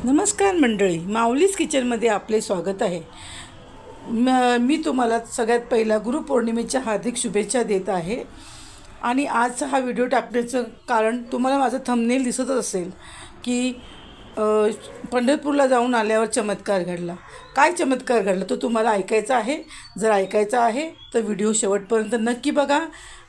नमस्कार मंडळी, माऊलीज किचनमध्ये आपले स्वागत आहे. मी तुम्हाला सगळ्यात पहिला गुरुपौर्णिमेच्या हार्दिक शुभेच्छा देत आहे. आणि आज हा व्हिडिओ टाकण्याचं कारण तुम्हाला माझं थंबनेल दिसतच असेल की पंढरपूरला जाऊन आल्यावर चमत्कार घडला. काय चमत्कार घडला तो तुम्हाला ऐकायचा आहे. जर ऐकायचा आहे तर व्हिडिओ शेवटपर्यंत नक्की बघा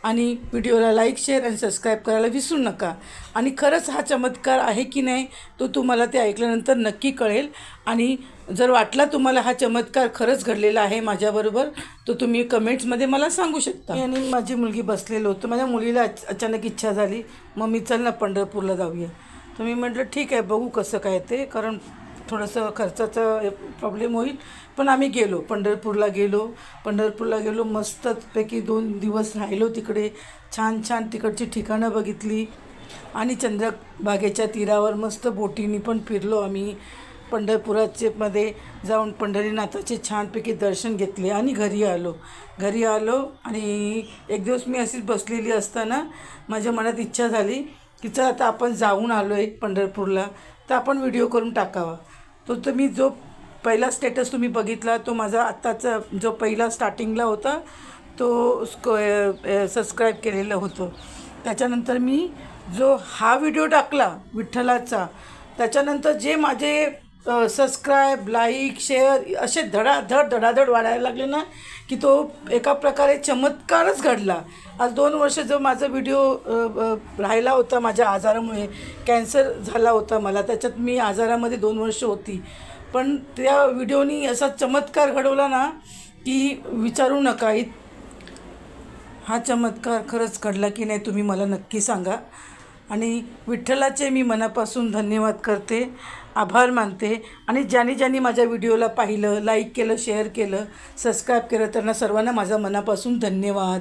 आणि व्हिडिओला लाईक, शेअर आणि सबस्क्राईब करायला विसरू नका. आणि खरंच हा चमत्कार आहे की नाही तो तुम्हाला ते ऐकल्यानंतर नक्की कळेल. आणि जर वाटला तुम्हाला हा चमत्कार खरंच घडलेला आहे माझ्याबरोबर तर तुम्ही कमेंट्समध्ये मला सांगू शकता. आणि माझी मुलगी बसलेलो होतो, माझ्या मुलीला अचानक इच्छा झाली, मम्मी चल ना पंढरपूरला जाऊया. तर मी म्हटलं ठीक आहे, बघू कसं काय ते, कारण थोडंसं खर्चाचा प्रॉब्लेम होईल. पण आम्ही गेलो, पंढरपूरला गेलो. मस्तपैकी 2 दिवस राहिलो तिकडे. छान छान तिकडची ठिकाणं बघितली आणि चंद्रभागेच्या तीरावर मस्त बोटीने पण फिरलो आम्ही. पंढरपुराचे मध्ये जाऊन पंढरीनाथाचे छानपैकी दर्शन घेतले आणि घरी आलो. आणि एक दिवस मी अशीच बसलेली असताना माझ्या मनात इच्छा झाली की चल आता आपण जाऊन आलो आहे पंढरपूरला, तर आपण व्हिडिओ करून टाकावा. तर मी जो पहिला स्टेटस तुम्ही बघितला तो माझा आत्ताचा जो पहिला स्टार्टिंगला होता तो सबस्क्राईब केलेलं होतं. त्याच्यानंतर मी जो हा व्हिडिओ टाकला विठ्ठलाचा, त्याच्यानंतर जे माझे सबस्क्राईब, लाईक, शेअर असे धडाधड वाढायला लागले ना की तो एका प्रकारे चमत्कारच घडला. आज 2 वर्ष जो माझा व्हिडिओ राहिला होता माझ्या आजारामुळे, कॅन्सर झाला होता मला, त्याच्यात मी आजारामध्ये 2 वर्ष होती. पण त्या व्हिडिओनी असा चमत्कार घडवला ना की विचारू नका. हा चमत्कार खरंच घडला की नाही तुम्ही मला नक्की सांगा. आणि विठ्ठलाचे मी मनापासून धन्यवाद करते, आभार मानते. आणि ज्यांनी माझ्या व्हिडिओला पाहिलं, लाईक केलं, शेअर केलं, सबस्क्राईब केलं त्यांना सर्वांना माझा मनापासून धन्यवाद.